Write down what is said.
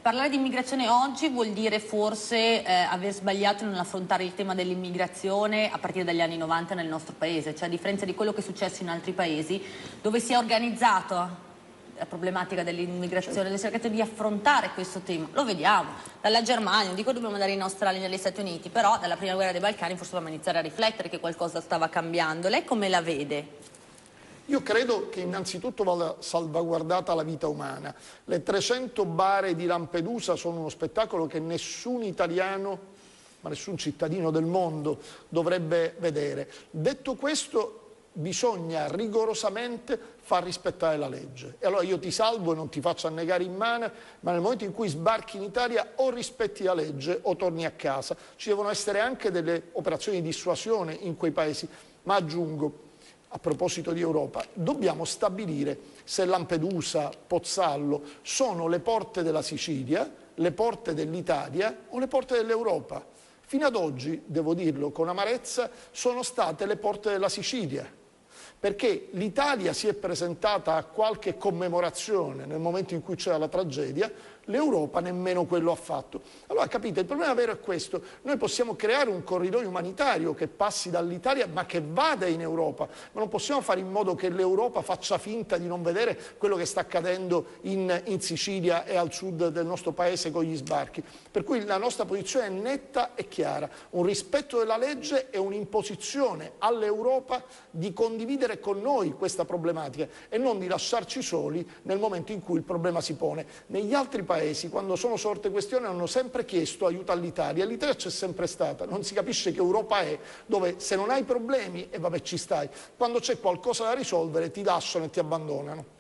Parlare di immigrazione oggi vuol dire forse aver sbagliato nell'affrontare il tema dell'immigrazione a partire dagli anni 90 nel nostro paese, cioè a differenza di quello che è successo in altri paesi dove si è organizzato la problematica dell'immigrazione, le cercate di affrontare questo tema. Lo vediamo dalla Germania, non dico dobbiamo andare in Australia e negli Stati Uniti, però dalla prima guerra dei Balcani forse dobbiamo iniziare a riflettere che qualcosa stava cambiando. Lei come la vede? Io credo che innanzitutto vada salvaguardata la vita umana. Le 300 bare di Lampedusa sono uno spettacolo che nessun italiano, ma nessun cittadino del mondo dovrebbe vedere. Detto questo, bisogna rigorosamente far rispettare la legge. E allora io ti salvo e non ti faccio annegare in mano, ma nel momento in cui sbarchi in Italia o rispetti la legge o torni a casa. Ci devono essere anche delle operazioni di dissuasione in quei paesi, ma aggiungo, a proposito di Europa, dobbiamo stabilire se Lampedusa, Pozzallo sono le porte della Sicilia, le porte dell'Italia o le porte dell'Europa. Fino ad oggi, devo dirlo con amarezza, sono state le porte della Sicilia, perché l'Italia si è presentata a qualche commemorazione nel momento in cui c'era la tragedia, l'Europa nemmeno quello ha fatto. Allora capite, il problema vero è questo: noi possiamo creare un corridoio umanitario che passi dall'Italia ma che vada in Europa, ma non possiamo fare in modo che l'Europa faccia finta di non vedere quello che sta accadendo in Sicilia e al sud del nostro paese con gli sbarchi. Per cui la nostra posizione è netta e chiara: un rispetto della legge e un'imposizione all'Europa di condividere con noi questa problematica e non di lasciarci soli nel momento in cui il problema si pone. Negli altri paesi, quando sono sorte questioni, hanno sempre chiesto aiuto all'Italia. L'Italia c'è sempre stata. Non si capisce che Europa è, dove se non hai problemi, e vabbè ci stai, quando c'è qualcosa da risolvere ti lasciano e ti abbandonano.